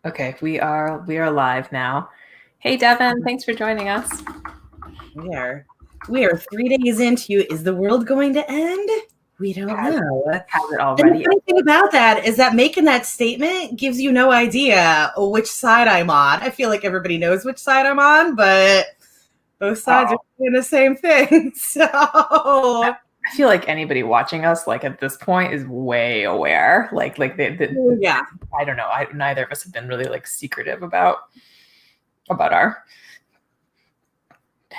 Okay, we are live now. Hey Devin, thanks for joining us. We are 3 days into Is the World Going to End? We don't know. Has it And the already? funny thing about that is that making that statement gives you no idea which side I'm on. I feel like everybody knows which side I'm on, but both sides are doing the same thing. So I feel like anybody watching us, like at this point, is way aware. yeah. I don't know. Neither of us have been really like secretive about our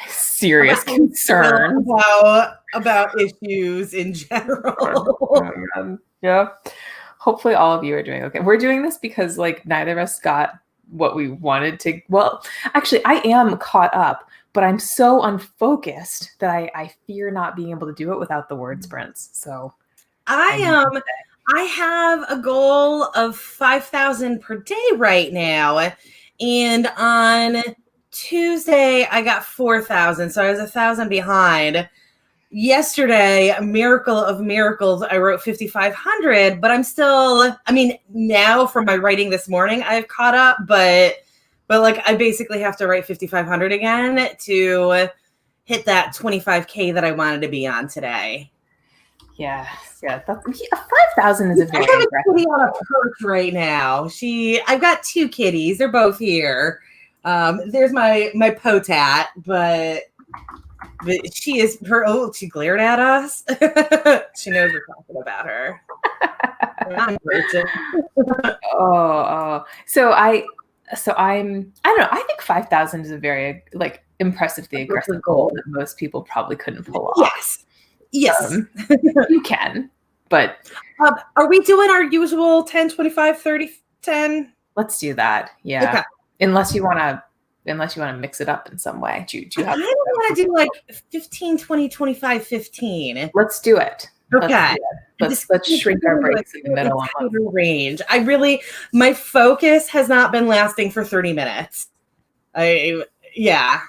serious concerns about issues in general. Oh my God. Yeah. Hopefully all of you are doing okay. We're doing this because like neither of us got what we wanted to. Well, actually, I am caught up, but I'm so unfocused that I fear not being able to do it without the word sprints. So I have a goal of 5,000 per day right now. And on Tuesday, I got 4,000. So I was 1,000 behind. Yesterday, a miracle of miracles, I wrote 5,500, but I'm still, now from my writing this morning, I've caught up, but like I basically have to write 5,500 again to hit that 25K that I wanted to be on today. Yeah, 5,000 is a very I have a aggressive kitty on a perch right now. I've got two kitties. They're both here. There's my potat, but she is her. Oh, she glared at us. She knows we're talking about her. I'm I don't know. I think 5,000 is a very like impressively aggressive goal that most people probably couldn't pull off. Yes. You can, but are we doing our usual 10, 25, 30, 10? Let's do that. Yeah. Okay. Unless you want to mix it up in some way. Do you have I don't want to do like 15, 20, 25, 15. Let's do it. Okay. Let's shrink our breaks in the middle. Range. My focus has not been lasting for 30 minutes. Yeah.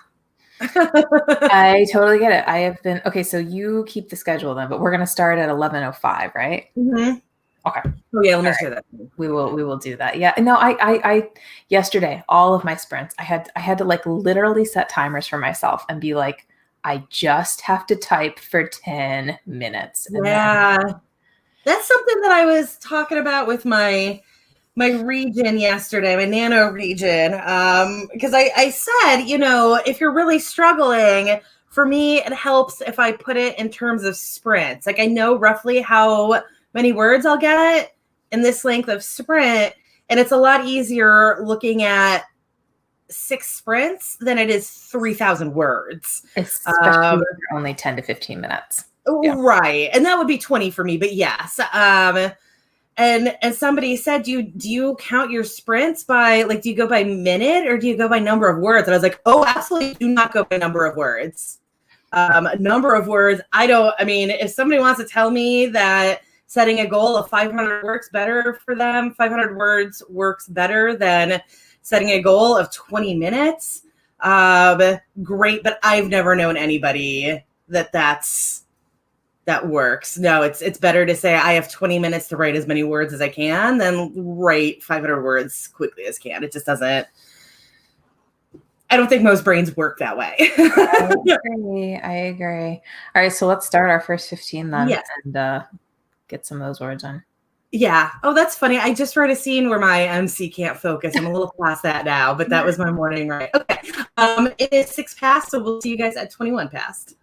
I totally get it. I have been, okay, so you keep the schedule then, but we're going to start at 11:05, right? Mm-hmm. Okay. Oh yeah, let me share that. We will do that. Yeah. No, I yesterday, all of my sprints, I had to like literally set timers for myself and be like, I just have to type for 10 minutes. Yeah. That's something that I was talking about with my region yesterday, my nano region. Because I said, if you're really struggling, for me, it helps if I put it in terms of sprints. Like I know roughly how many words I'll get in this length of sprint. And it's a lot easier looking at 6 sprints than it is 3,000 words. Especially if you're only 10 to 15 minutes. Yeah. Right. And that would be 20 for me, but yes. And somebody said, do you count your sprints by like, do you go by minute or do you go by number of words? And I was like, oh, absolutely do not go by number of words. Number of words. If somebody wants to tell me that setting a goal of 500 works better for them, 500 words works better than setting a goal of 20 minutes. Great. But I've never known anybody that works. No, it's better to say I have 20 minutes to write as many words as I can than write 500 words quickly as can. It just doesn't. I don't think most brains work that way. I agree. All right, so let's start our first 15 then and get some of those words on. Yeah. Oh, that's funny. I just wrote a scene where my MC can't focus. I'm a little past that now, but that was my morning, right? Okay. It is 6 past, so we'll see you guys at 21 past.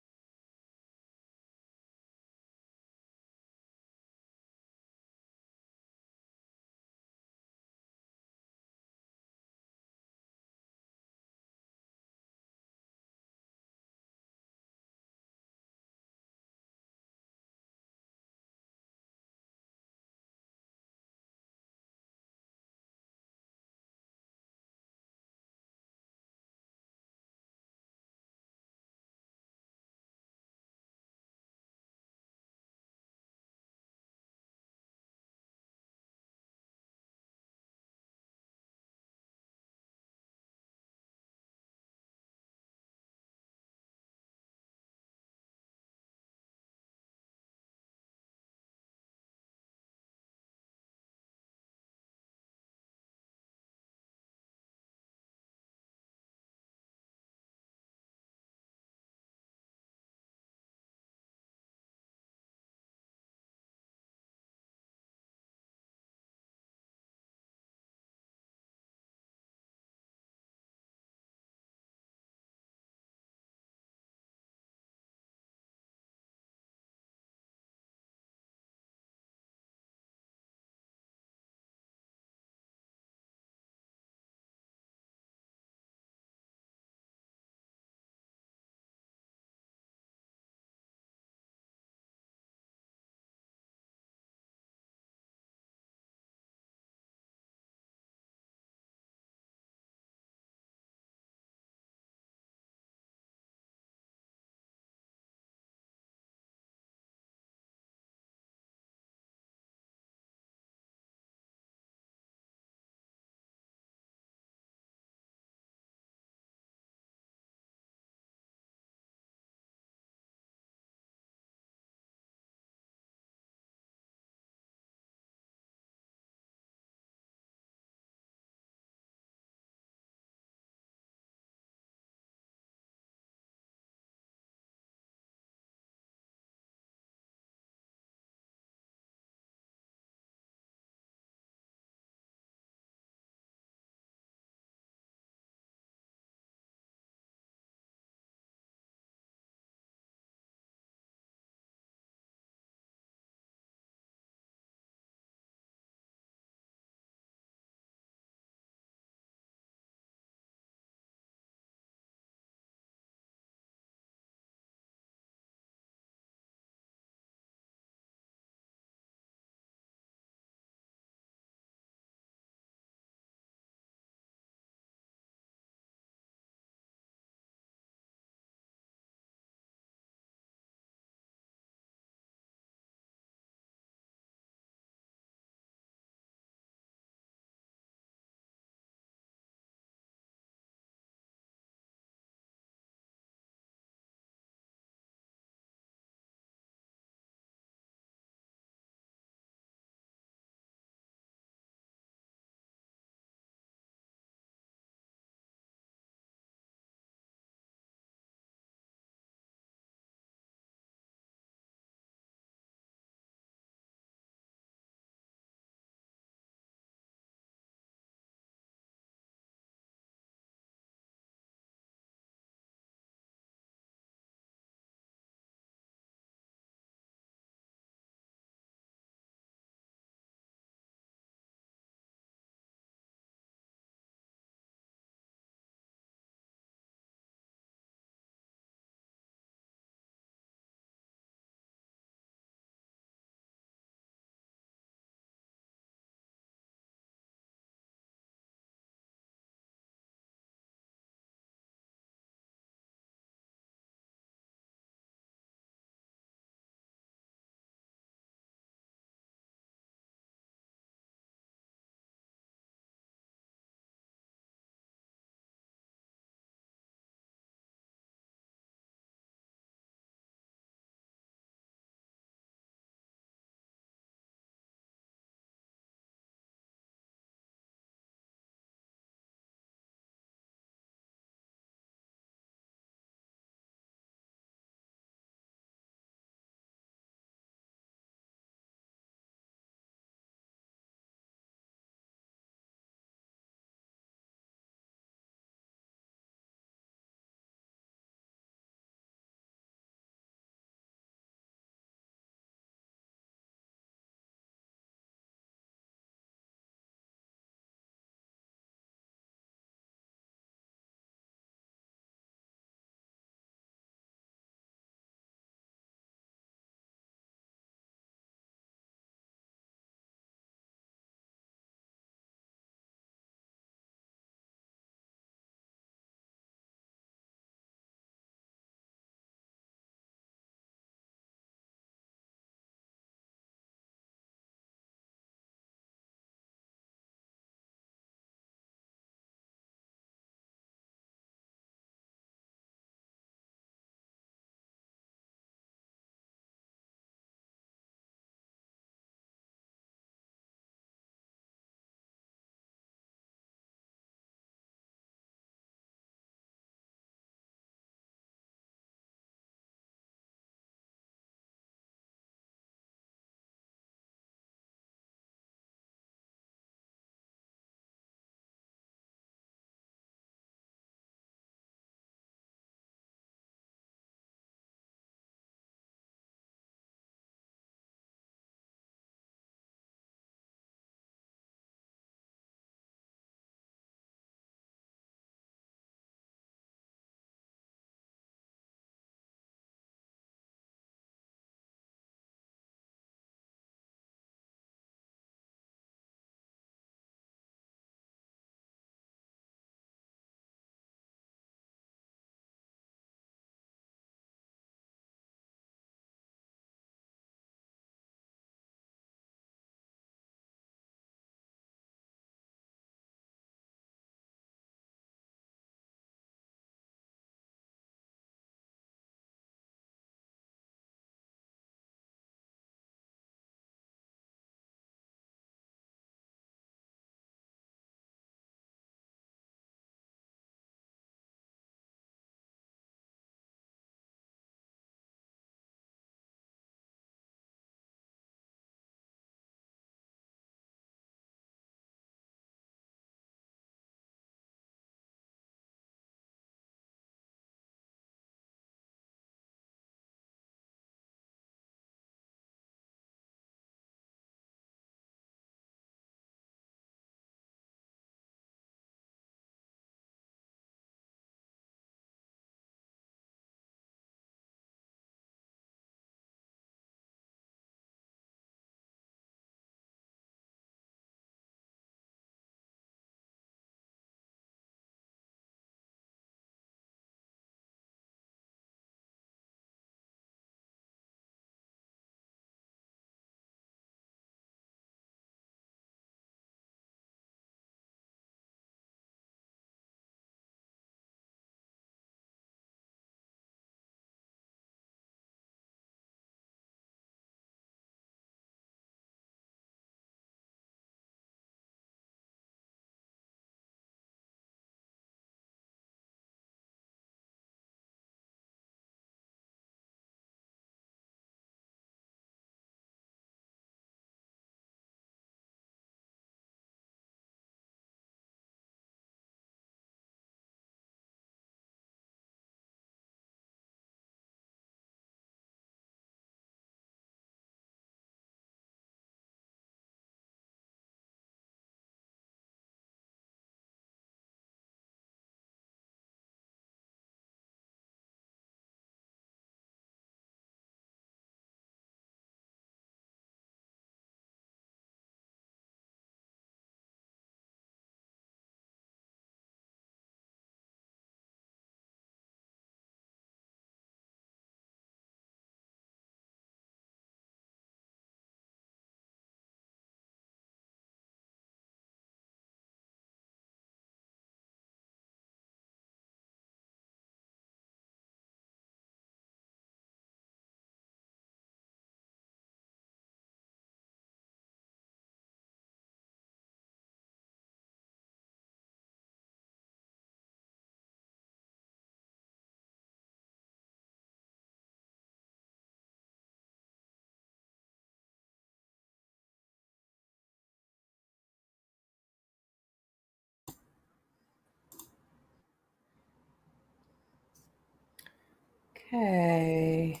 Okay.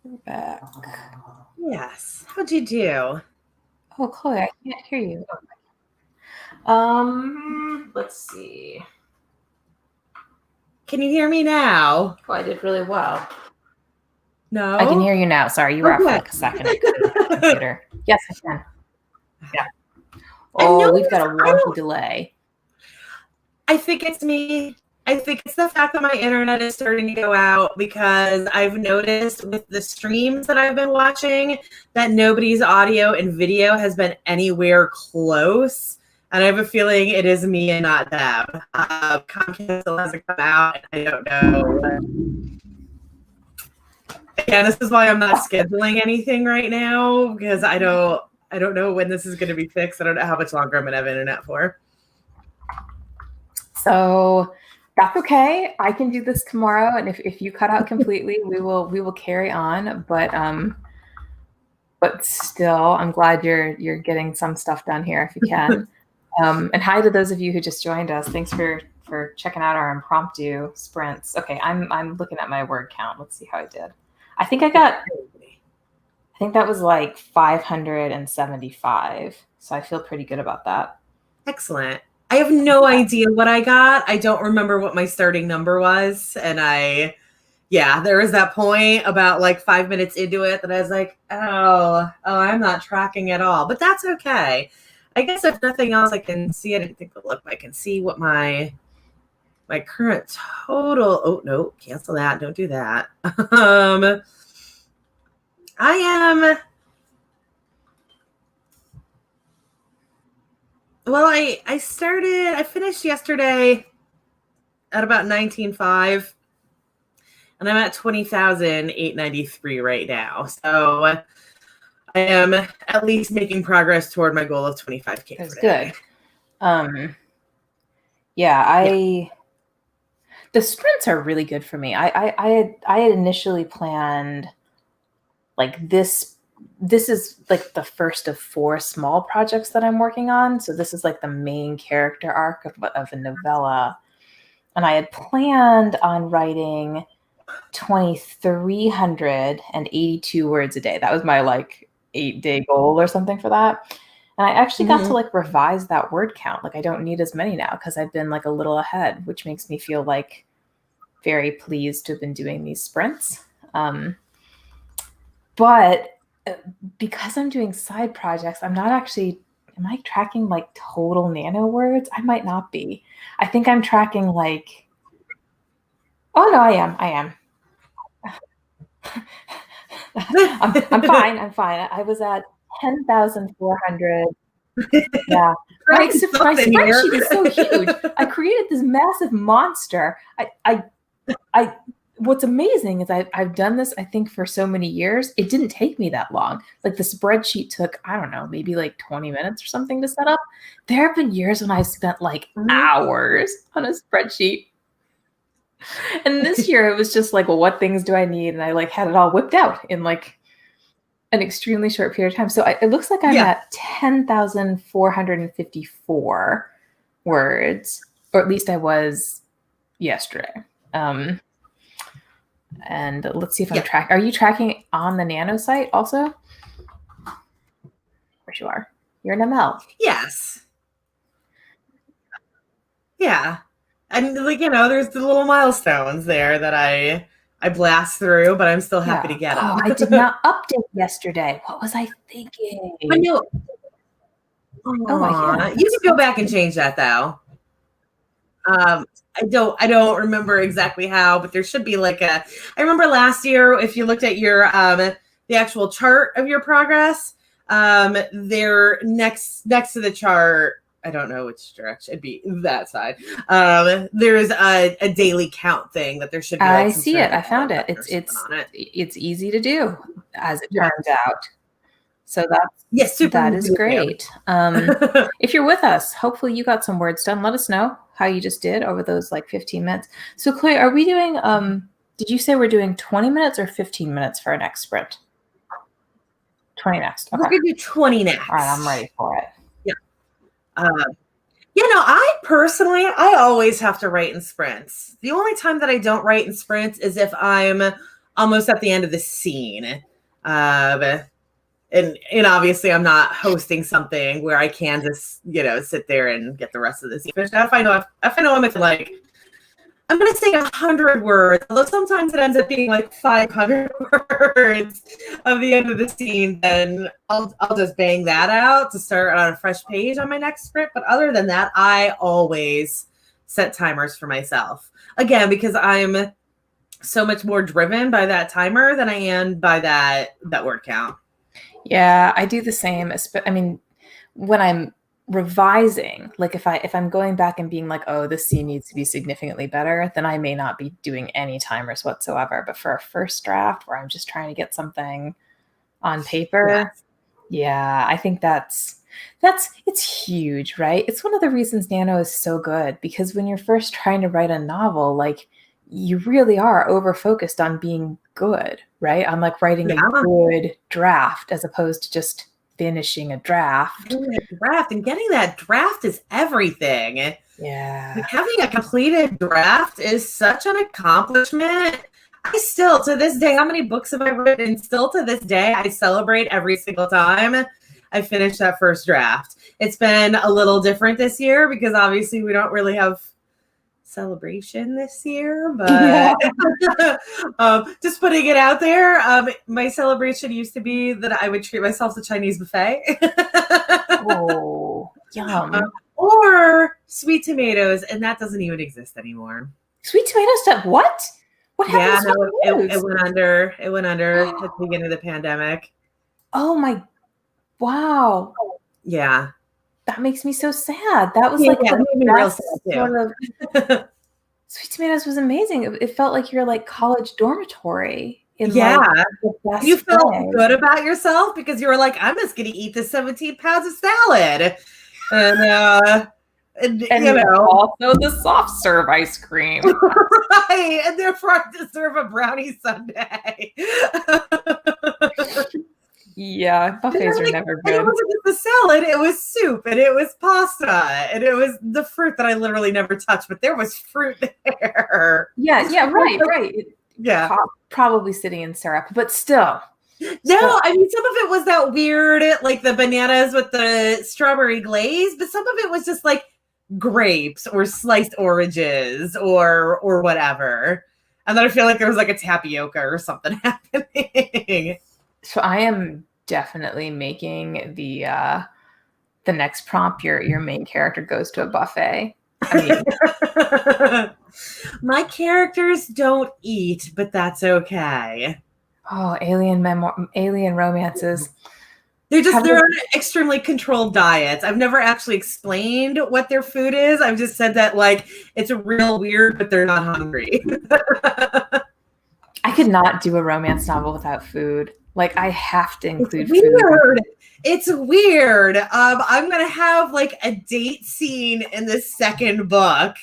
We're back. Yes. How'd you do? Oh, Chloe, I can't hear you. Let's see. Can you hear me now? Oh, I did really well. No? I can hear you now. Sorry, you were out for like a second. Computer. Yes, I can. Yeah. Oh, we've got a wonky delay. I think it's me. I think it's the fact that my internet is starting to go out, because I've noticed with the streams that I've been watching that nobody's audio and video has been anywhere close. And I have a feeling it is me and not them. Comcast still hasn't come out, and I don't know. Again, this is why I'm not scheduling anything right now, because I don't know when this is going to be fixed. I don't know how much longer I'm going to have internet for. So that's okay. I can do this tomorrow, and if you cut out completely, we will carry on. But still, I'm glad you're getting some stuff done here if you can. And hi to those of you who just joined us. Thanks for checking out our impromptu sprints. Okay, I'm looking at my word count. Let's see how I did. I think that was like 575. So I feel pretty good about that. Excellent. I have no idea what I got. I don't remember what my starting number was. And there was that point about like 5 minutes into it that I was like, oh, I'm not tracking at all. But that's okay. I guess if nothing else, I can see it. I think look, I can see what my current total. Oh no, cancel that. Don't do that. I am. Well, I finished yesterday at about 19.5, and I'm at 20,893 right now. So I am at least making progress toward my goal of 25K. That's good. The sprints are really good for me. I had initially planned like this is like the first of 4 small projects that I'm working on. So this is like the main character arc of a novella. And I had planned on writing 2,382 words a day. That was my like 8-day goal or something for that. And I actually got to like revise that word count. Like I don't need as many now because I've been like a little ahead, which makes me feel like very pleased to have been doing these sprints. But because I'm doing side projects, am I tracking like total nano words? I might not be. I think I'm tracking like, oh no, I am. I'm fine. I was at 10,400. Yeah. My spreadsheet is so huge. I created this massive monster. What's amazing is I've done this, I think, for so many years. It didn't take me that long. Like the spreadsheet took, I don't know, maybe like 20 minutes or something to set up. There have been years when I've spent like hours on a spreadsheet. And this year it was just like, well, what things do I need? And I like had it all whipped out in like an extremely short period of time. So it looks like I'm at 10,454 words, or at least I was yesterday. And let's see if I'm tracking. Are you tracking on the Nano site also? Of course you are. You're an ML. Yes. Yeah. And like, there's the little milestones there that I blast through, but I'm still happy to get them. Oh, I did not update yesterday. What was I thinking? I know. You can go back and change that though. I don't remember exactly how, but there should be like I remember last year, if you looked at your the actual chart of your progress, there next to the chart, I don't know which direction, it'd be that side. There's a daily count thing that there should be. I see it. I found it. It's easy to do, as it turns out. So that is great. If you're with us, hopefully you got some words done. Let us know how you just did over those like 15 minutes. So Chloe, are we doing, did you say we're doing 20 minutes or 15 minutes for our next sprint? 20 next. Okay. We're going to do 20 next. All right, I'm ready for it. Yeah. I always have to write in sprints. The only time that I don't write in sprints is if I'm almost at the end of the scene. And obviously I'm not hosting something where I can just, sit there and get the rest of the scene finished. If I know I'm at like, I'm going to say 100 words, although sometimes it ends up being like 500 words of the end of the scene, then I'll just bang that out to start on a fresh page on my next script. But other than that, I always set timers for myself. Again, because I'm so much more driven by that timer than I am by that word count. Yeah, I do the same. I mean, when I'm revising, like if I'm going back and being like, oh, this scene needs to be significantly better, then I may not be doing any timers whatsoever. But for a first draft where I'm just trying to get something on paper, yeah, I think that's it's huge, right? It's one of the reasons Nano is so good, because when you're first trying to write a novel, like you really are over focused on being good, right? On like writing a good draft as opposed to just finishing a draft. And getting that draft is everything. Yeah. Like, having a completed draft is such an accomplishment. I still, to this day, how many books have I written? And still to this day, I celebrate every single time I finish that first draft. It's been a little different this year because obviously we don't really have celebration this year, but just putting it out there. My celebration used to be that I would treat myself to Chinese buffet. Oh, yum. Or sweet tomatoes, and that doesn't even exist anymore. Sweet tomato stuff. What? What happened to sweet it tomatoes? went under. It went under at the beginning of the pandemic. Oh my, wow. Yeah. That makes me so sad. That was Yeah, like it the made me real best sad too. sort of Sweet Tomatoes was amazing. It felt like your like college dormitory in like the best You felt way. good about yourself because you were like, I'm just gonna eat this 17 pounds of salad. And Also the soft serve ice cream. right. And therefore I deserve a brownie sundae. Yeah, buffets are never good. It wasn't just a salad, it was soup and it was pasta and it was the fruit that I literally never touched, but there was fruit there. Yeah, right. Yeah. Probably sitting in syrup, but still. No, I mean, some of it was that weird, like the bananas with the strawberry glaze, but some of it was just like grapes or sliced oranges or whatever. And then I feel like there was like a tapioca or something happening. So I am definitely making the next prompt. Your main character goes to a buffet. I mean, my characters don't eat, but that's okay. Oh, alien romances. They're on extremely controlled diets. I've never actually explained what their food is. I've just said that like it's real weird, but they're not hungry. I could not do a romance novel without food. Like I have to include food. It's weird. I'm gonna have like a date scene in the second book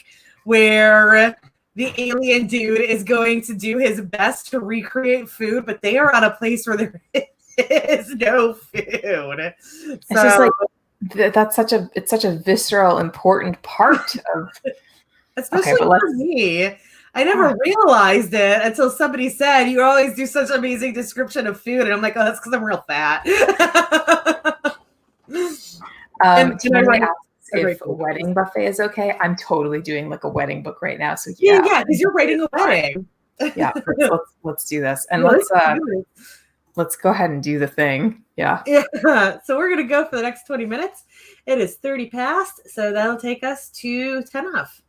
where the alien dude is going to do his best to recreate food, but they are on a place where there is no food. It's just like it's such a visceral, important part of. Especially for me. I never realized it until somebody said, you always do such amazing description of food. And I'm like, oh, that's because I'm real fat. If a wedding buffet is okay, I'm totally doing like a wedding book right now. So yeah, because you're writing a wedding. Yeah, let's do this. And let's go ahead and do the thing. Yeah. So we're going to go for the next 20 minutes. It is 30 past. So that'll take us to 10 off.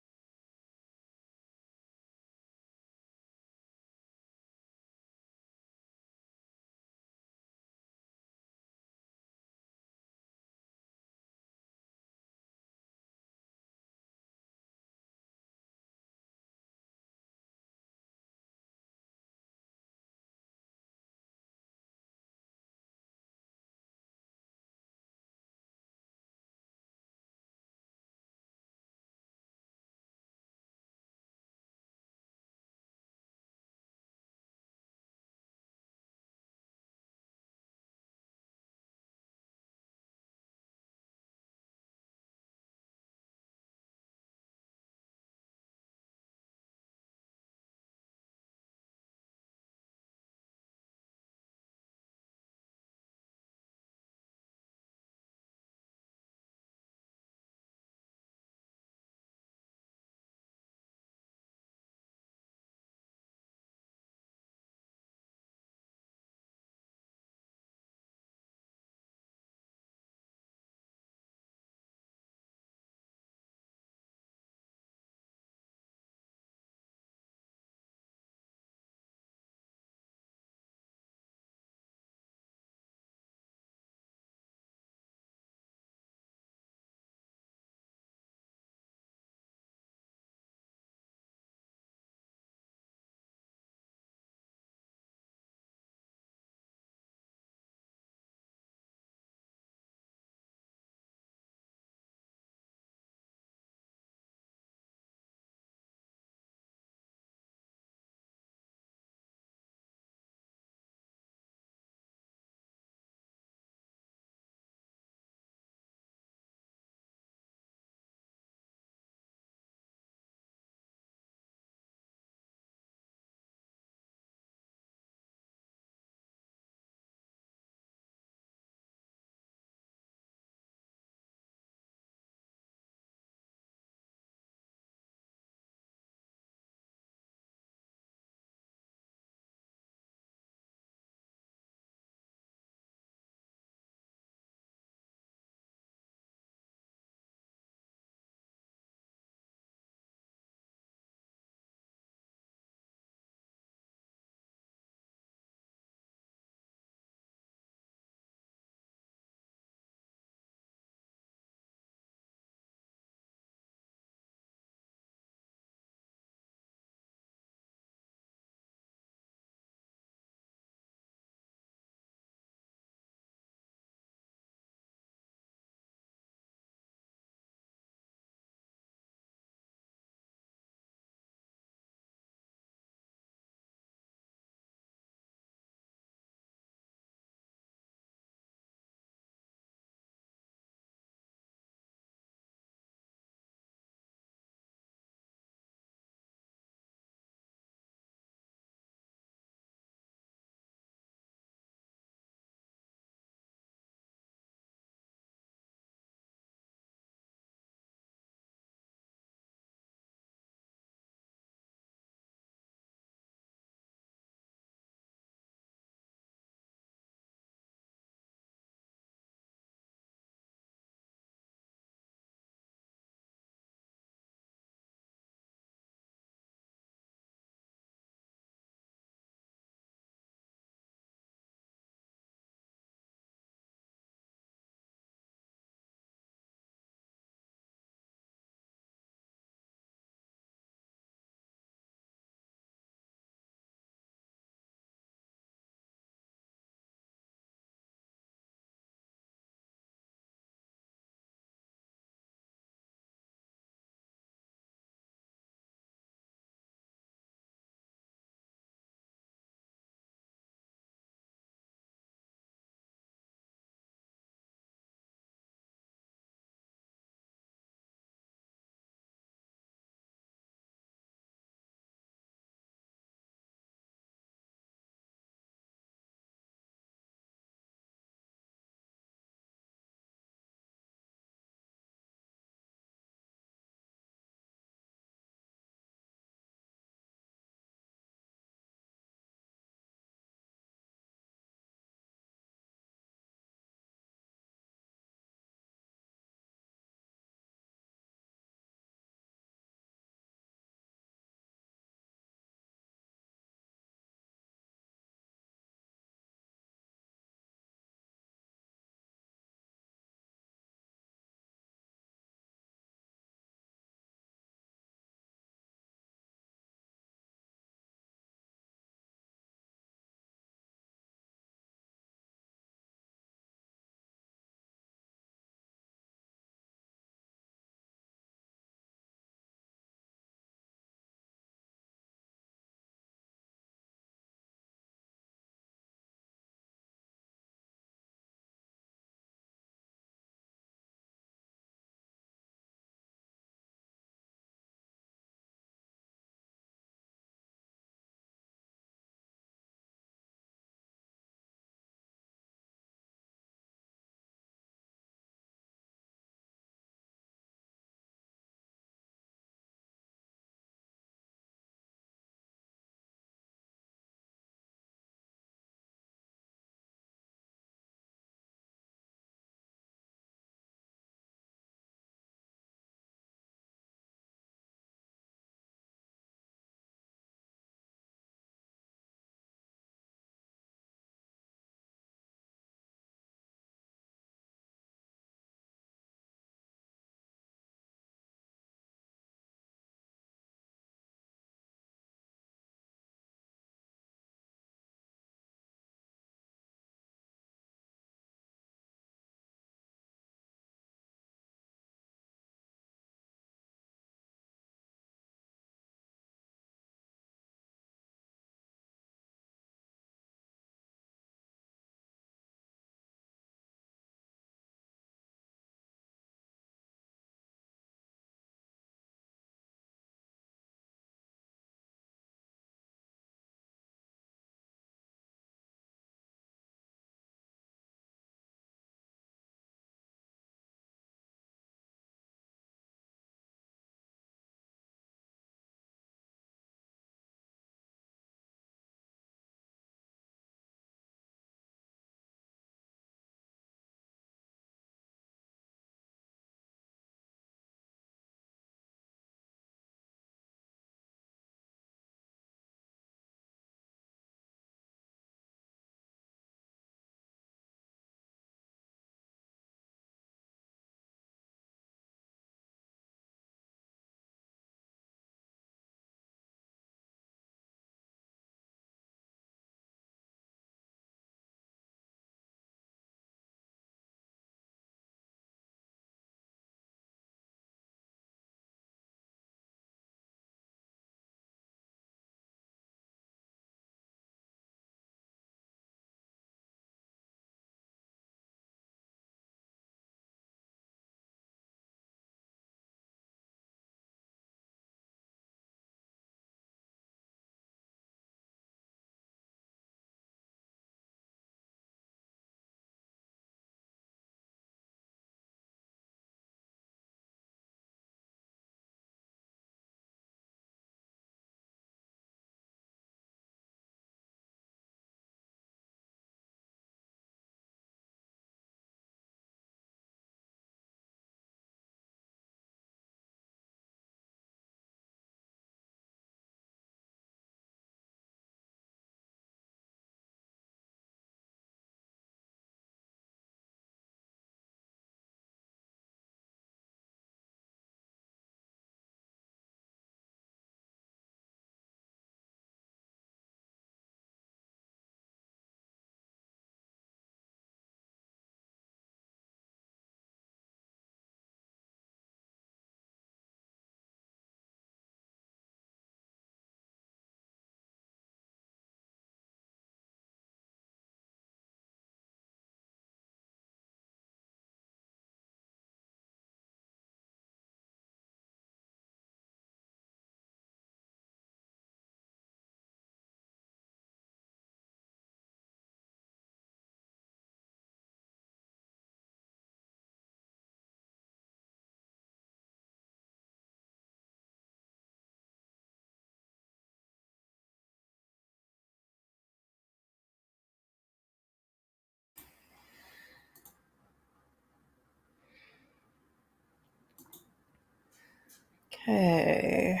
Okay.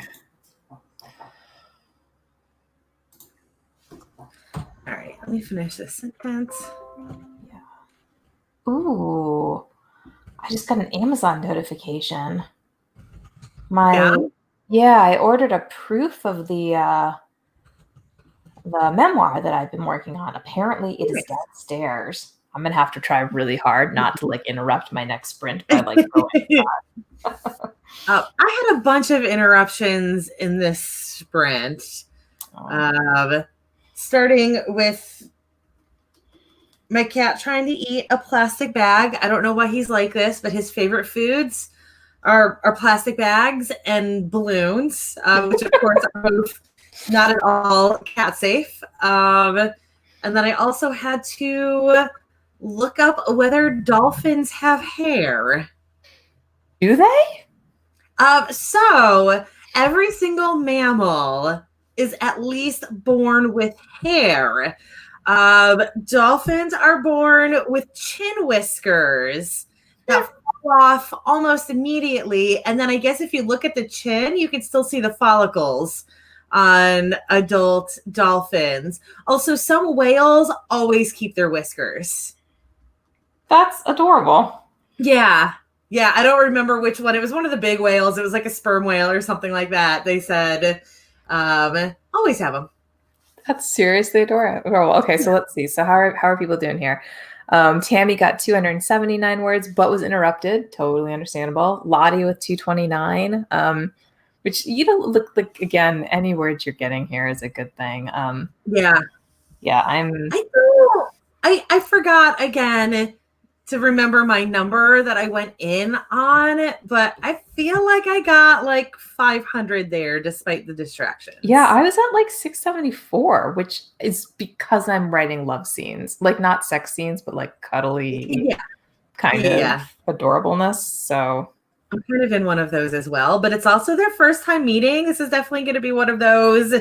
All right, let me finish this sentence. Yeah. Ooh, I just got an Amazon notification. I ordered a proof of the memoir that I've been working on. Apparently, it is downstairs. I'm gonna have to try really hard not to like interrupt my next sprint by like going. I had a bunch of interruptions in this sprint. Starting with my cat trying to eat a plastic bag. I don't know why he's like this, but his favorite foods are plastic bags and balloons, which of course are both not at all cat safe. And then I also had to look up whether dolphins have hair. Do they? So every single mammal is at least born with hair. Dolphins are born with chin whiskers that fall off almost immediately. And then I guess if you look at the chin, you can still see the follicles on adult dolphins. Also, some whales always keep their whiskers. That's adorable. Yeah. Yeah, I don't remember which one. It was one of the big whales. It was like a sperm whale or something like that. They said, always have them. That's seriously adorable. Okay, so let's see. So how are people doing here? Tammy got 279 words, but was interrupted. Totally understandable. Lottie with 229, which you don't look like, again, any words you're getting here is a good thing. Yeah. I forgot again to remember my number that I went in on, but I feel like I got like 500 there despite the distractions. Yeah, I was at like 674, which is because I'm writing love scenes, like not sex scenes, but like cuddly kind of adorableness. So I'm kind of in one of those as well, but it's also their first time meeting. This is definitely going to be one of those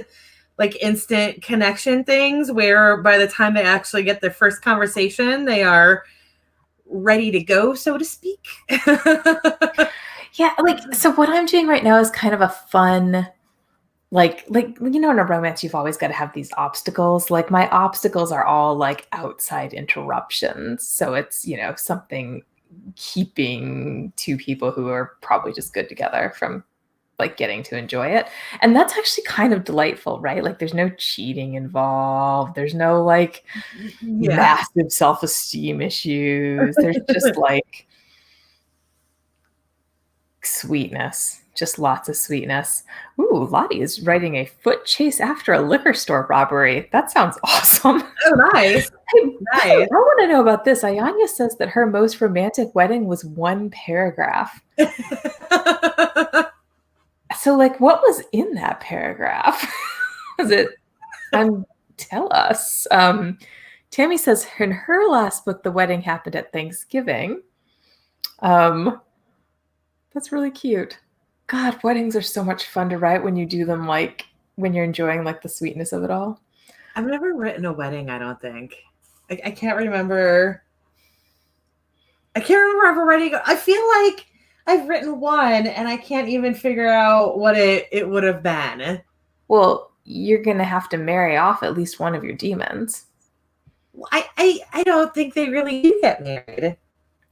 like instant connection things where by the time they actually get their first conversation, they are ready to go, so to speak. Yeah, like, so what I'm doing right now is kind of a fun, like you know, in a romance you've always got to have these obstacles. Like my obstacles are all like outside interruptions, so it's, you know, something keeping two people who are probably just good together from like getting to enjoy it. And that's actually kind of delightful, right? Like there's no cheating involved, there's no like massive self-esteem issues, there's just like sweetness, just lots of sweetness. Ooh, Lottie is writing a foot chase after a liquor store robbery. That sounds awesome. Oh, nice. Nice. I want to know about this. Ayanya says that her most romantic wedding was one paragraph. So, like, what was in that paragraph? Was it? Tell us. Tammy says in her last book, the wedding happened at Thanksgiving. That's really cute. God, weddings are so much fun to write when you do them, like when you're enjoying like the sweetness of it all. I've never written a wedding, I don't think. I can't remember. I can't remember ever writing. I feel like I've written one and I can't even figure out what it would have been. Well, you're going to have to marry off at least one of your demons. I don't think they really do get married.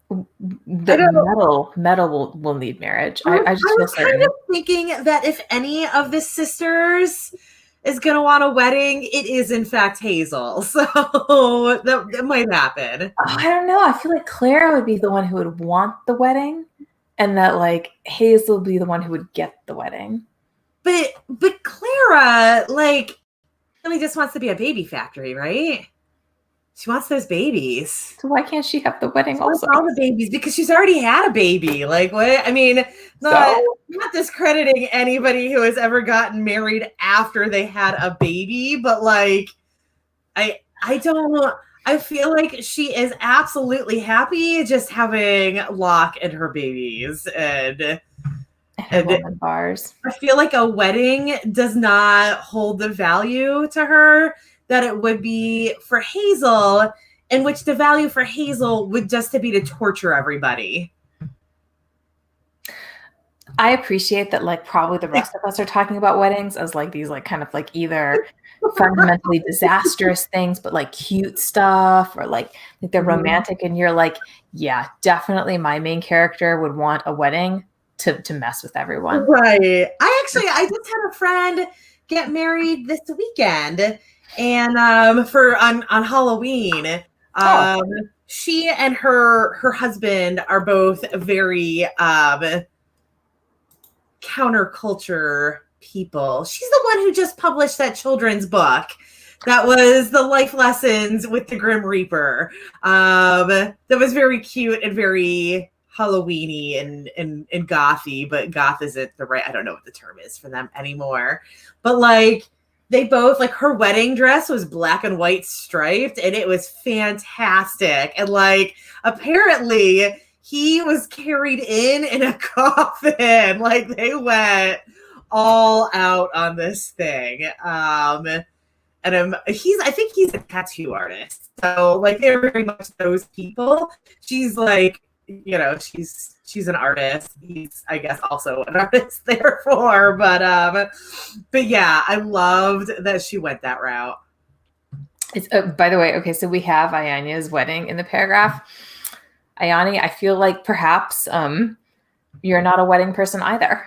The metal will need marriage. I just feel kind of thinking that if any of the sisters is going to want a wedding, it is in fact Hazel. So that might happen. I don't know. I feel like Clara would be the one who would want the wedding, and that like Hazel would be the one who would get the wedding. But Clara, like, really just wants to be a baby factory, right? She wants those babies. So why can't she have the wedding also? All the babies, because she's already had a baby. Like, what? I mean, not discrediting anybody who has ever gotten married after they had a baby, but like, I feel like she is absolutely happy just having Locke and her babies and bars. I feel like a wedding does not hold the value to her that it would be for Hazel, in which the value for Hazel would just to be to torture everybody. I appreciate that, like, probably the rest of us are talking about weddings as like these like kind of like either fundamentally disastrous things, but like cute stuff, or like they're romantic, and you're like, yeah, definitely my main character would want a wedding to mess with everyone. Right. I just had a friend get married this weekend, and for on Halloween. Oh, Um she and her husband are both very counterculture people. She's the one who just published that children's book that was the life lessons with the Grim Reaper. That was very cute and very Halloweeny and gothy, but goth isn't the right, I don't know what the term is for them anymore. But like they both, like, her wedding dress was black and white striped and it was fantastic. And like apparently he was carried in a coffin. Like they went all out on this thing. And I think he's a tattoo artist. So like they're very much those people. She's like, she's an artist. He's, I guess, also an artist therefore. But yeah, I loved that she went that route. it's by the way, okay, so we have Ayanya's wedding in the paragraph. Ayani, I feel like perhaps you're not a wedding person either.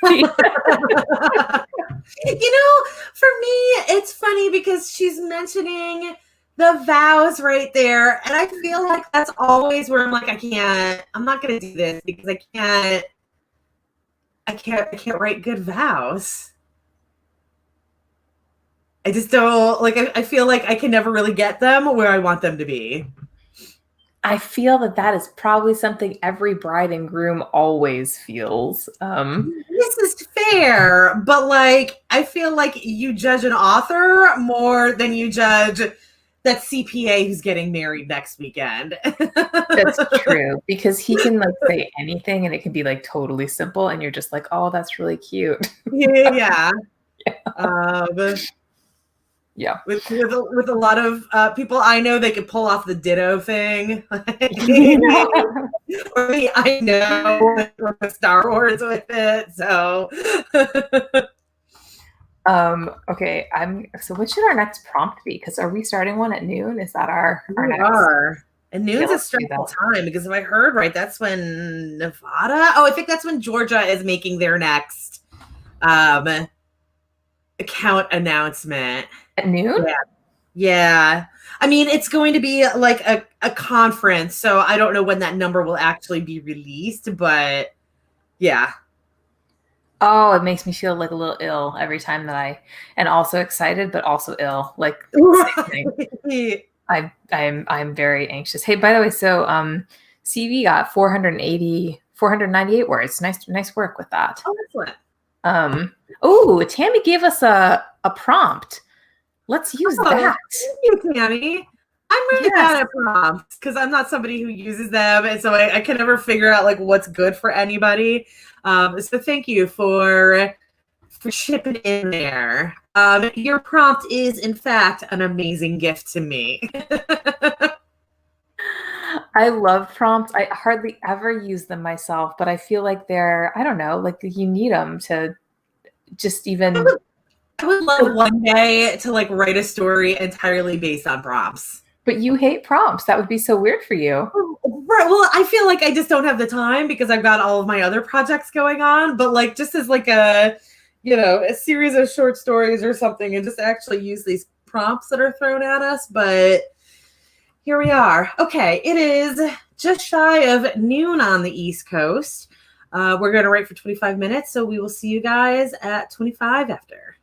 For me, it's funny because she's mentioning the vows right there. And I feel like that's always where I'm like, I'm not going to do this because I can't write good vows. I just don't like, I feel like I can never really get them where I want them to be. I feel that that is probably something every bride and groom always feels. This is fair, but like I feel like you judge an author more than you judge that CPA who's getting married next weekend. That's true, because he can like say anything and it can be like totally simple, and you're just like, oh, that's really cute. Yeah. Yeah. Yeah. With a lot of people I know, they could pull off the ditto thing. Or me, I know Star Wars with it. So Okay, so what should our next prompt be? Because are we starting one at noon? Is that our we next? are. And Okay, noon's a let's do stressful that. time because if I heard right, that's when Nevada. Oh, I think that's when Georgia is making their next account announcement. At noon? Yeah. Yeah. I mean, it's going to be like a conference, so I don't know when that number will actually be released, but yeah. Oh, it makes me feel like a little ill every time and also excited, but also ill. Like same thing. I'm very anxious. Hey, by the way, so CV got 498 words. Nice work with that. Oh, excellent. Oh, Tammy gave us a prompt. Let's use that. Thank you, Tammy. I'm really bad at prompts because I'm not somebody who uses them, and so I can never figure out like what's good for anybody. So thank you for chipping in there. Your prompt is, in fact, an amazing gift to me. I love prompts. I hardly ever use them myself, but I feel like I don't know, like you need them to just even. I would love one day to like write a story entirely based on prompts. But you hate prompts. That would be so weird for you. Right. Well, I feel like I just don't have the time because I've got all of my other projects going on. But like just as like a series of short stories or something, and just actually use these prompts that are thrown at us. But here we are. Okay, it is just shy of noon on the East Coast. We're going to write for 25 minutes, so we will see you guys at 25 after.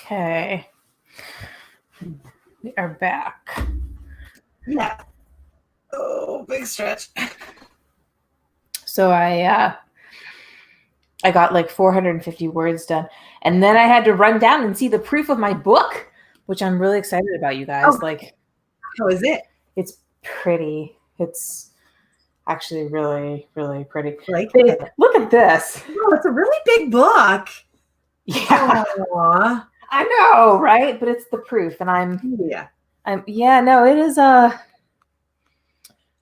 Okay. We are back. Yeah. Oh, big stretch. So I got like 450 words done, and then I had to run down and see the proof of my book, which I'm really excited about, you guys. Oh, like, how is it? it's pretty. It's actually really, really pretty. Like, Look at this. oh, it's a really big book. Yeah. Aww. I know, right? But it's the proof, and no, it is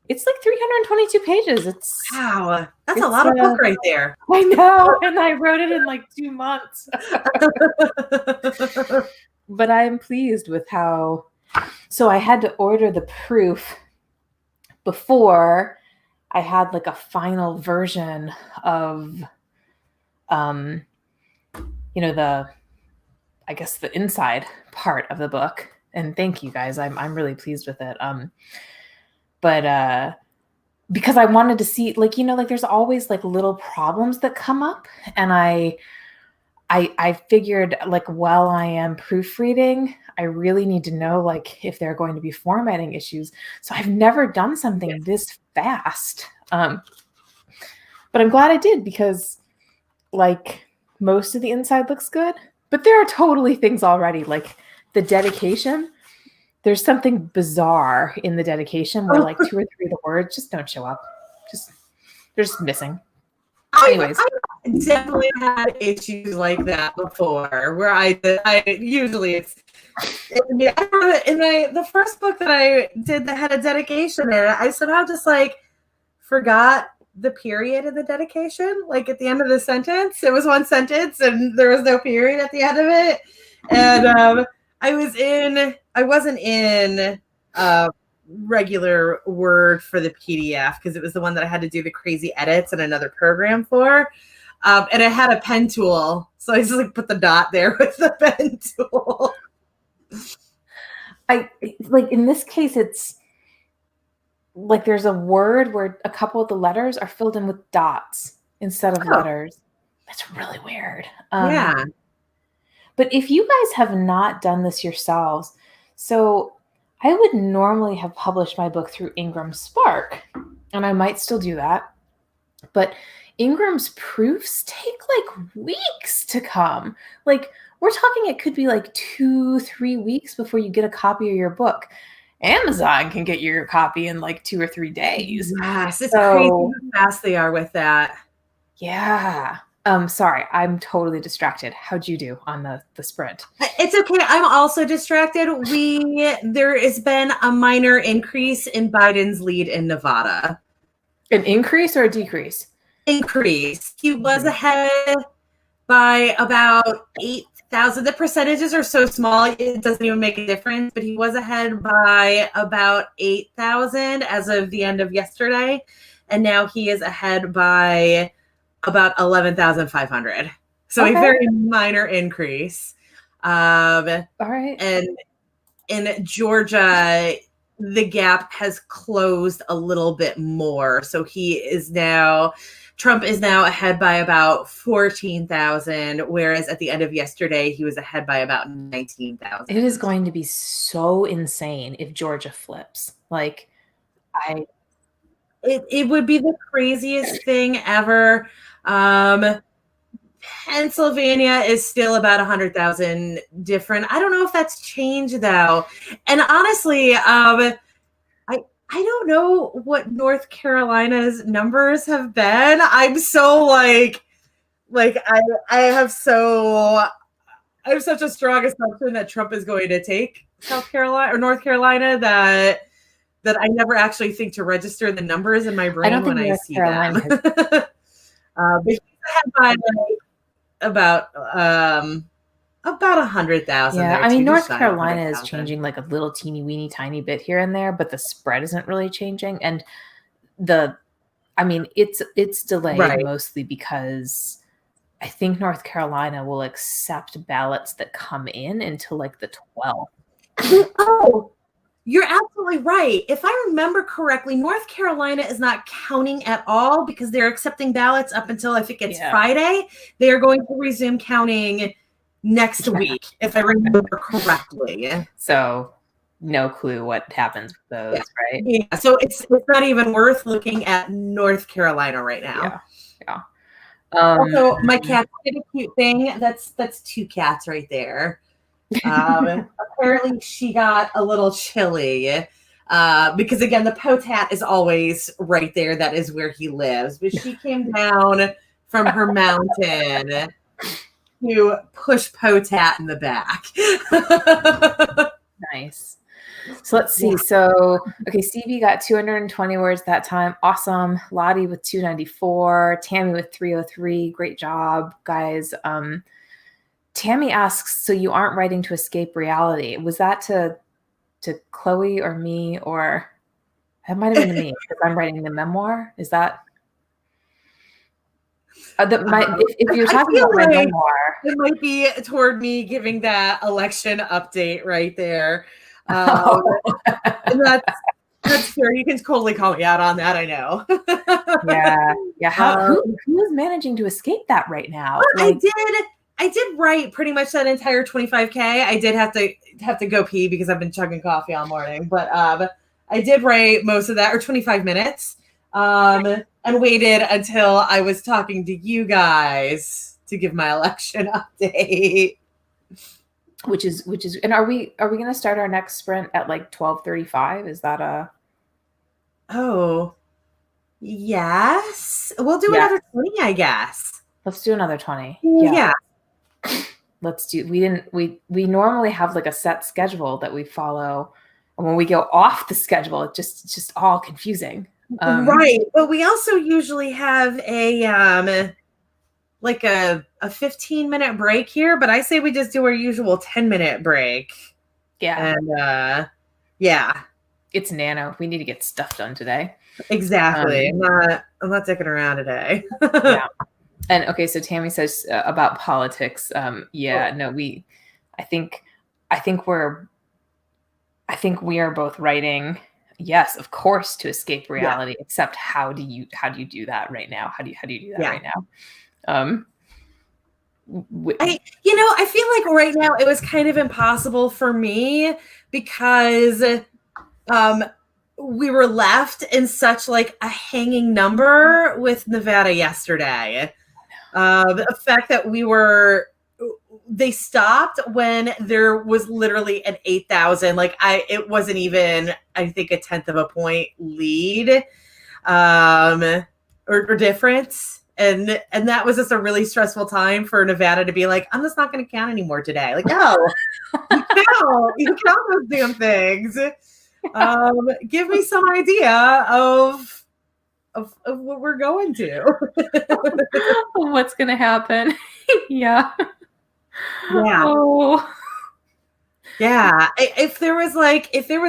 it's like 322 pages. Wow, that's a lot of book right there. I know, and I wrote it in like 2 months. But I'm pleased with how. So I had to order the proof before I had like a final version of, the inside part of the book. And thank you guys. I'm really pleased with it. But because I wanted to see, like, there's always like little problems that come up, and I figured, like, while I am proofreading, I really need to know, like, if there are going to be formatting issues. So I've never done something this fast. But I'm glad I did, because, like, most of the inside looks good, but there are totally things already, like the dedication. There's something bizarre in the dedication where like 2 or 3 of the words just don't show up. They're just missing. Anyways, I definitely had issues like that before, where I usually it's the first book that I did that had a dedication in it, I somehow just like forgot the period in the dedication. Like at the end of the sentence, it was one sentence and there was no period at the end of it. And I wasn't in regular Word for the PDF because it was the one that I had to do the crazy edits in another program for. And I had a pen tool. So I just like put the dot there with the pen tool. I like in this case, it's like there's a word where a couple of the letters are filled in with dots instead of letters. That's really weird. Yeah. But if you guys have not done this yourselves, so I would normally have published my book through Ingram Spark, and I might still do that. But Ingram's proofs take like weeks to come. Like, we're talking, it could be like 2-3 weeks before you get a copy of your book. Amazon can get your copy in like 2 or 3 days. Yes, it's crazy how fast they are with that. Yeah. Sorry, I'm totally distracted. How'd you do on the sprint? It's okay. I'm also distracted. There has been a minor increase in Biden's lead in Nevada. An increase or a decrease? Increase. He was ahead by about 8,000. The percentages are so small, it doesn't even make a difference, but he was ahead by about 8,000 as of the end of yesterday. And now he is ahead by about 11,500. So a very minor increase. All right. And in Georgia, the gap has closed a little bit more. So Trump is now ahead by about 14,000, whereas at the end of yesterday, he was ahead by about 19,000. It is going to be so insane if Georgia flips. Like, it would be the craziest thing ever. Pennsylvania is still about 100,000 different. I don't know if that's changed though. And honestly, I don't know what North Carolina's numbers have been. I'm so I have such a strong assumption that Trump is going to take South Carolina or North Carolina that I never actually think to register the numbers in my brain when I see them. But he's ahead by about 100,000. Yeah, I mean, North Carolina is changing like a little teeny weeny tiny bit here and there, but the spread isn't really changing. And it's delayed mostly because I think North Carolina will accept ballots that come in until like the 12th. Oh, you're absolutely right. If I remember correctly, North Carolina is not counting at all because they're accepting ballots up until I think it's Friday. They are going to resume counting next week, if I remember correctly. So no clue what happens with those, right? Yeah. So it's not even worth looking at North Carolina right now. Yeah. Also, my cat did a cute thing. That's 2 cats right there. Apparently she got a little chilly because again, the potat is always right there. That is where he lives. But she came down from her mountain to push potat in the back. Nice. So let's see. So, okay, Stevie got 220 words that time. Awesome. Lottie with 294. Tammy with 303. Great job, guys. Tammy asks, so you aren't writing to escape reality. Was that to Chloe or me, or that might have been to me because I'm writing the memoir? Is that if you're talking about my memoir, it might be toward me giving that election update right there. And that's fair. You can totally call me out on that. I know. Yeah. Who's managing to escape that right now? Like, I did write pretty much that entire 25K. I did have to go pee because I've been chugging coffee all morning, but I did write most of that, or 25 minutes, and waited until I was talking to you guys to give my election update. Which is, and are we going to start our next sprint at like 12:35? Is that a? Oh, yes. We'll do another 20, I guess. Let's do another 20. Yeah. Let's do. We normally have like a set schedule that we follow, and when we go off the schedule, it's just all confusing. Right, but we also usually have a like a 15-minute break here, but I say we just do our usual 10-minute break. Yeah. And it's nano. We need to get stuff done today. Exactly. I'm not sticking around today. Yeah. And okay, so Tammy says about politics. I think we are both writing, yes, of course, to escape reality, except how do you do that right now? How do you do that right now? I feel like right now it was kind of impossible for me because we were left in such like a hanging number with Nevada yesterday. The fact that they stopped when there was literally an 8,000, it wasn't even, I think, a 10th of a point lead, or difference. And that was just a really stressful time for Nevada to be like, I'm just not going to count anymore today. Like, no, you count those damn things. Give me some idea of what we're going to. What's going to happen. Yeah. Oh. Yeah. If there was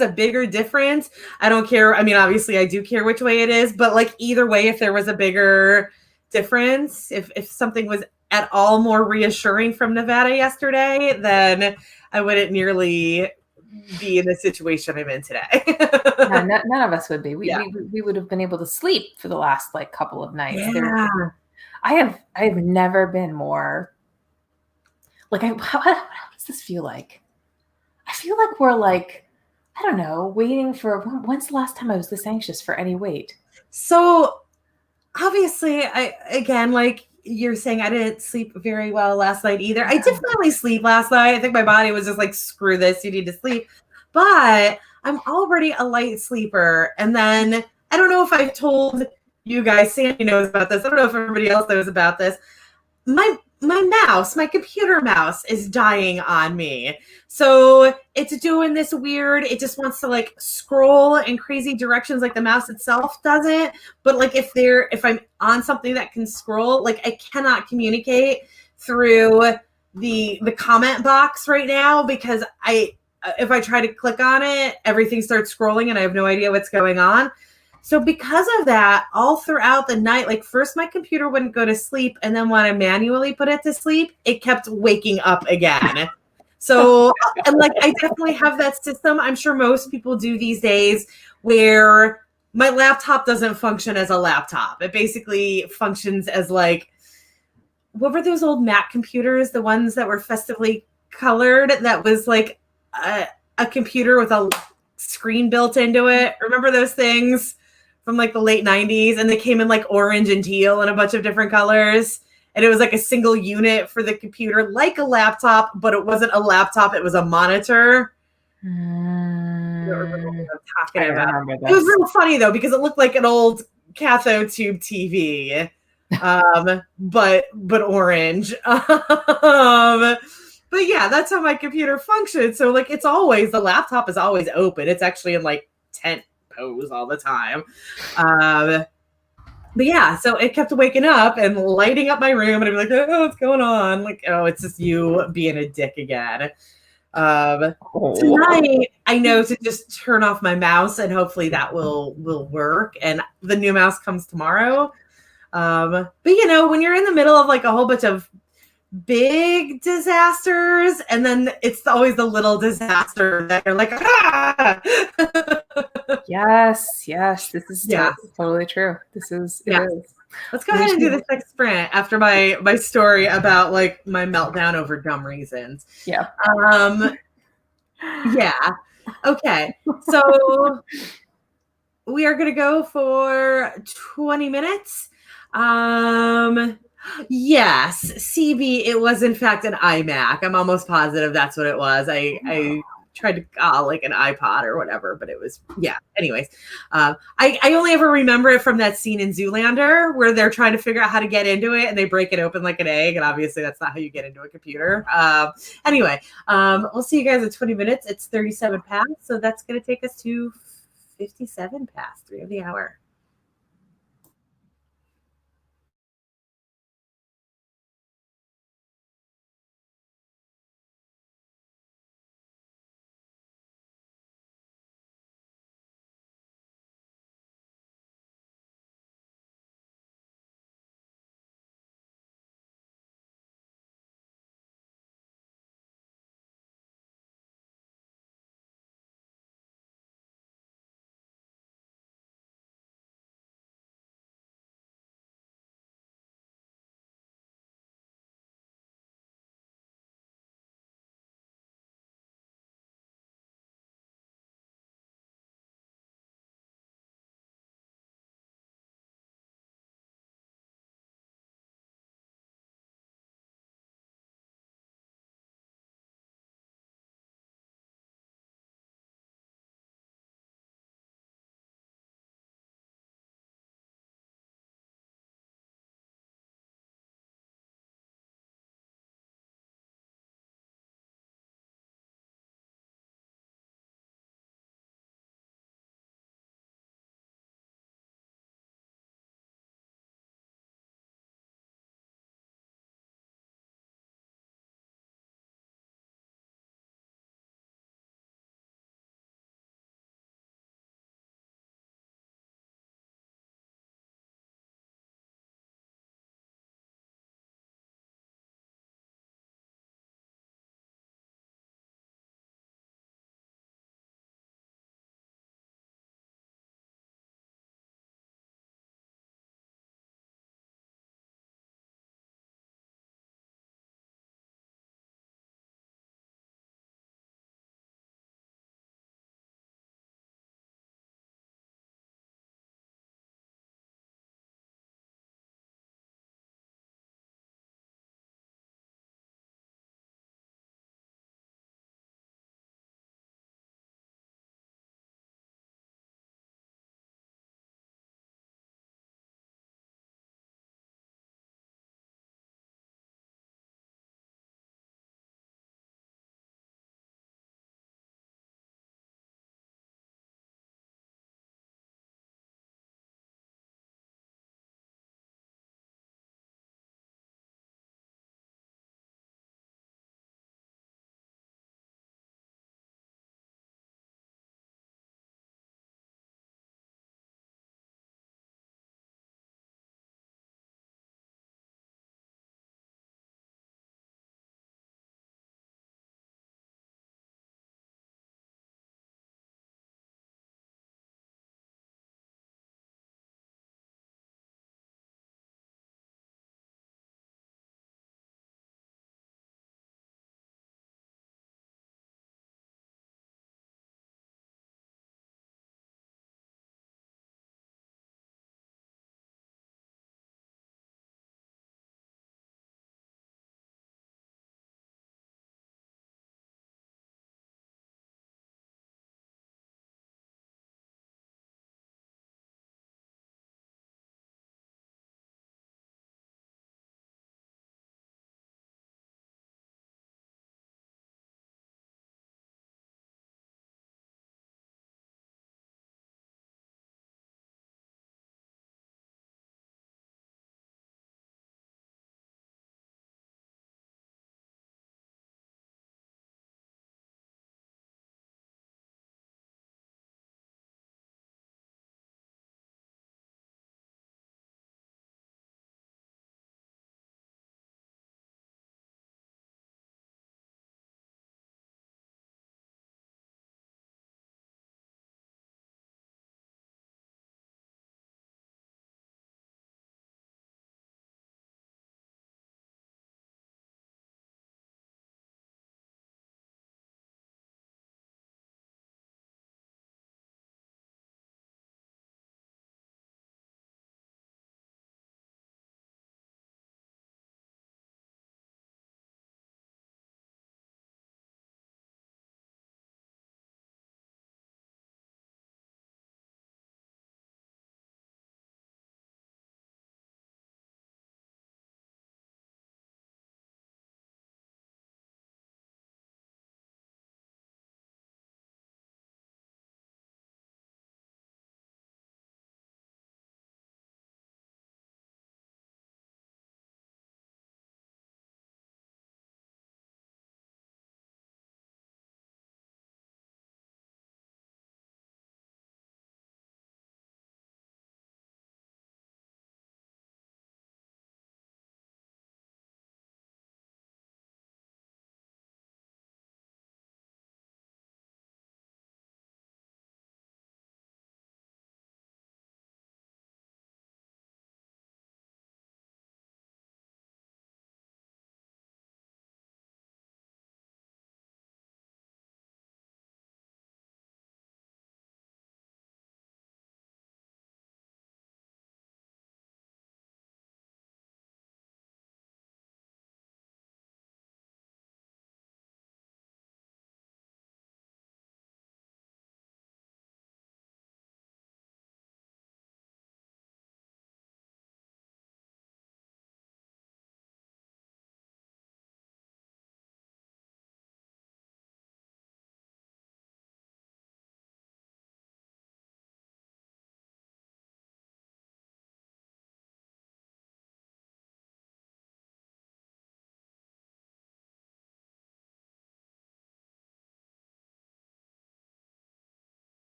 a bigger difference, I don't care. I mean, obviously I do care which way it is, but like either way, if there was a bigger difference, if something was at all more reassuring from Nevada yesterday, then I wouldn't nearly be in the situation I'm in today. None of us would be. We would have been able to sleep for the last couple of nights. Yeah. I have never been more how does this feel like? I feel like we're I don't know, waiting for when's the last time I was this anxious for any wait? So obviously you're saying, I didn't sleep very well last night either. I did finally sleep last night. I think my body was just like, screw this, you need to sleep. But I'm already a light sleeper. And then I don't know if I've told you guys, Sandy knows about this. I don't know if everybody else knows about this. My computer mouse is dying on me. So it's doing this weird, it just wants to scroll in crazy directions like the mouse itself doesn't. But if I'm on something that can scroll, I cannot communicate through the comment box right now because if I try to click on it, everything starts scrolling and I have no idea what's going on. So because of that, all throughout the night, first my computer wouldn't go to sleep. And then when I manually put it to sleep, it kept waking up again. So, and I definitely have that system. I'm sure most people do these days where my laptop doesn't function as a laptop. It basically functions as what were those old Mac computers? The ones that were festively colored, that was like a computer with a screen built into it. Remember those things from like the late 90s? And they came in like orange and teal and a bunch of different colors. And it was like a single unit for the computer, like a laptop, but it wasn't a laptop. It was a monitor. You don't remember what I'm I talking about. remember It was this. real funny though, because it looked like an old cathode tube TV, but orange. But yeah, that's how my computer functions. So like, it's always, the laptop is always open. It's actually in like tent pose all the time. But yeah, so it kept waking up and lighting up my room, and I'd be like, oh, what's going on? Like, oh, it's just you being a dick again. Tonight I know to just turn off my mouse, and hopefully that will work. And the new mouse comes tomorrow. But you know, when you're in the middle of like a whole bunch of big disasters, and then it's always the little disaster that you're like, ah! Yes, this is Yeah. totally true. This is it Yeah. is. Let's go ahead and do this next sprint after my story about like my meltdown over dumb reasons. Yeah. Yeah. Okay. So we are going to go for 20 minutes. Yes, CB, it was in fact an iMac. I'm almost positive that's what it was. I tried to call like an iPod or whatever, but it was, yeah. Anyways, I only ever remember it from that scene in Zoolander where they're trying to figure out how to get into it and they break it open like an egg. And obviously that's not how you get into a computer. Anyway, we'll see you guys in 20 minutes. It's 37 past. So that's going to take us to 57 past 3 of the hour.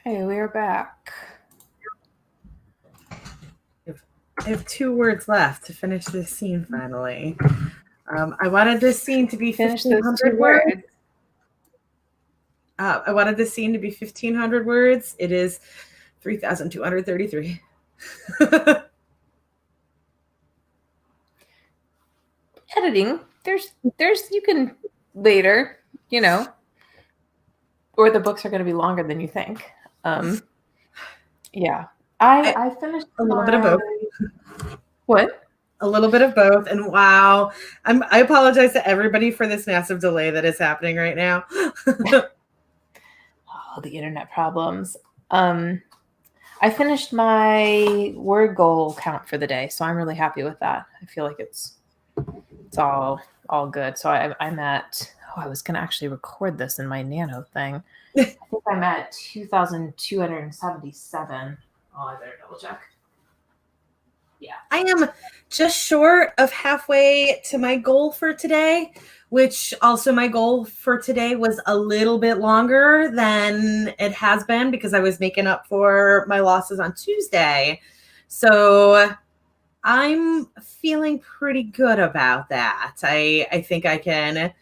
Okay, we are back. I have 2 words left to finish this scene finally. I wanted this scene to be Finish those 2 1,500 words. words. I wanted this scene to be 1,500 words. It is 3,233. Editing. There's you can later, you know, or the books are going to be longer than you think. Yeah. I finished a little bit of both. What? A little bit of both. And wow, I apologize to everybody for this massive delay that is happening right now. Oh, the internet problems. I finished my word goal count for the day, so I'm really happy with that. I feel like it's all good. So I'm at, I was going to actually record this in my Nano thing. I think I'm at 2,277. Oh, I better double check. Yeah. I am just short of halfway to my goal for today, which also my goal for today was a little bit longer than it has been because I was making up for my losses on Tuesday. So I'm feeling pretty good about that. I think I can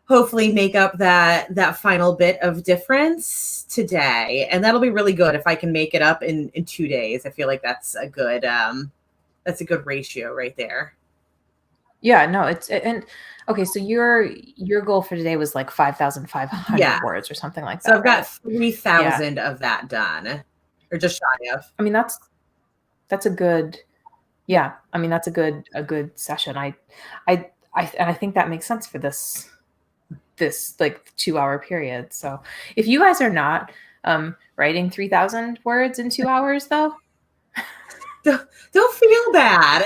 hopefully make up that final bit of difference today. And that'll be really good if I can make it up in 2 days. I feel like that's a good ratio right there. Yeah, no, and okay, so your goal for today was like 5,500 words or something like that. So I've got 3,000 of that done, or just shy of. I mean, that's a good, yeah. I mean, that's a good session. I think that makes sense for this like 2-hour period. So if you guys are not writing 3,000 words in 2 hours, though, don't feel bad.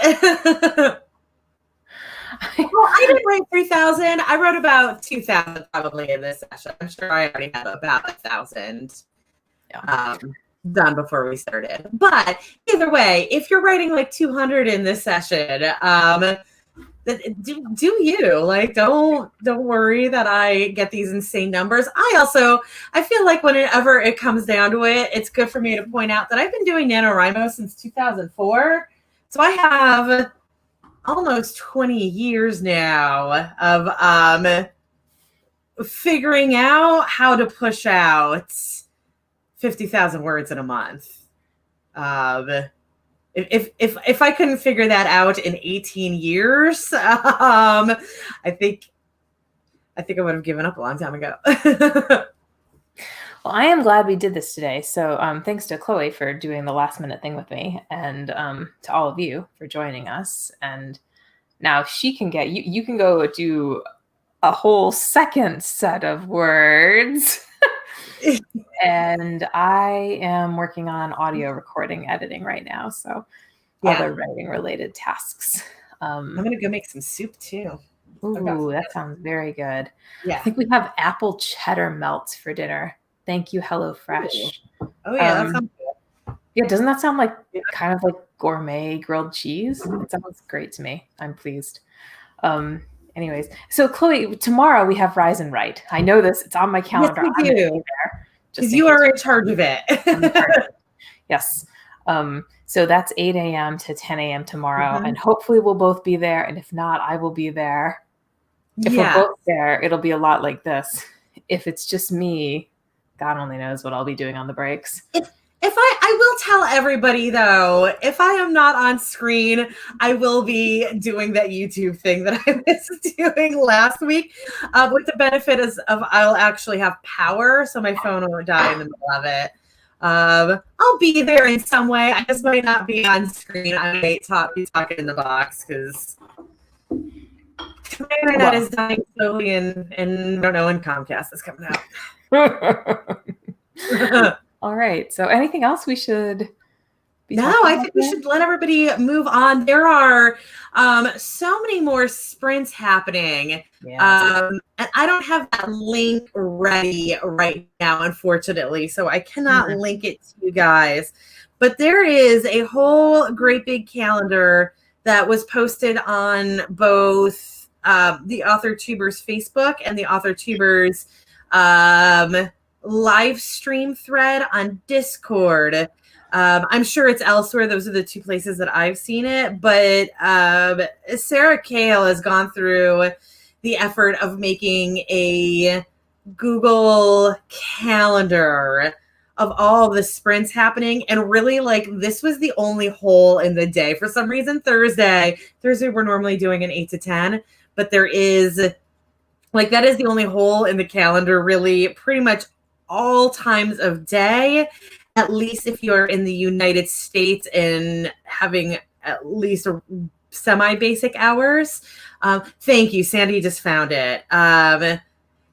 Well, I didn't write 3,000. I wrote about 2,000 probably in this session. I'm sure I already have about 1,000 done before we started. But either way, if you're writing like 200 in this session, do you like? Don't worry that I get these insane numbers. I feel like whenever it comes down to it, it's good for me to point out that I've been doing NaNoWriMo since 2004. So I have almost 20 years now of figuring out how to push out 50,000 words in a month. If I couldn't figure that out in 18 years, I think I would have given up a long time ago. Well, I am glad we did this today. So thanks to Chloe for doing the last minute thing with me, and to all of you for joining us. And now she can get, you can go do a whole second set of words. And I am working on audio recording editing right now. So other writing related tasks. I'm going to go make some soup too. Ooh, that sounds very good. Yeah. I think we have apple cheddar melts for dinner. Thank you, HelloFresh. Oh yeah, that sounds good. Yeah, doesn't that sound like kind of like gourmet grilled cheese? It sounds great to me. I'm pleased. Anyways, so Chloe, tomorrow we have Rise and Write. I know this; it's on my calendar. Yes, we do. Because you are in charge of it. Yes. So that's 8 a.m. to 10 a.m. tomorrow, and hopefully we'll both be there. And if not, I will be there. If we're both there, it'll be a lot like this. If it's just me, God only knows what I'll be doing on the breaks. If I will tell everybody though, if I am not on screen, I will be doing that YouTube thing that I was doing last week. With the benefit of I'll actually have power, so my phone won't die in the middle of it. I'll be there in some way. I just might not be on screen. I might be talking in the box because my internet is dying slowly, and I don't know when Comcast is coming out. All right. So anything else we should be I think we should let everybody move on. There are so many more sprints happening. Yeah. And I don't have that link ready right now, unfortunately. So I cannot link it to you guys. But there is a whole great big calendar that was posted on both the Author Tubers Facebook and the Author Tubers live stream thread on Discord. I'm sure it's elsewhere. Those are the two places that I've seen it. But Sarah Kale has gone through the effort of making a Google Calendar of all the sprints happening. And really, like, this was the only hole in the day. For some reason, Thursday, we're normally doing an 8 to 10, but there is, like, that is the only hole in the calendar, really, pretty much all times of day, at least if you're in the United States and having at least a semi-basic hours. Thank you. Sandy just found it.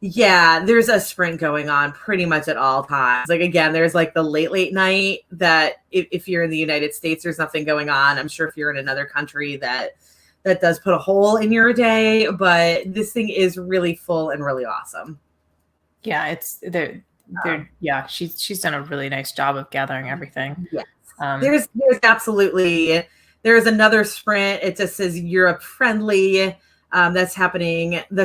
Yeah, there's a sprint going on pretty much at all times. Like, again, there's like the late night that if you're in the United States, there's nothing going on. I'm sure if you're in another country that does put a hole in your day, but this thing is really full and really awesome. Yeah, it's yeah, she's done a really nice job of gathering everything. Yes. There's absolutely, there's another sprint. It just says Europe friendly. That's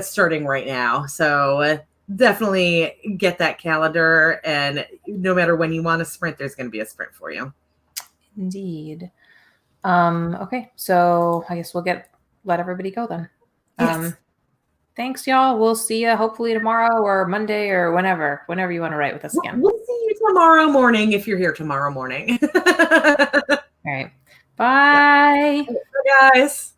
starting right now. So definitely get that calendar, and no matter when you want to sprint, there's going to be a sprint for you. Indeed. Okay, so I guess we'll let everybody go then. Yes. Thanks, y'all. We'll see you hopefully tomorrow or Monday or whenever you want to write with us again. We'll see you tomorrow morning if you're here tomorrow morning. All right. Bye. Bye, guys.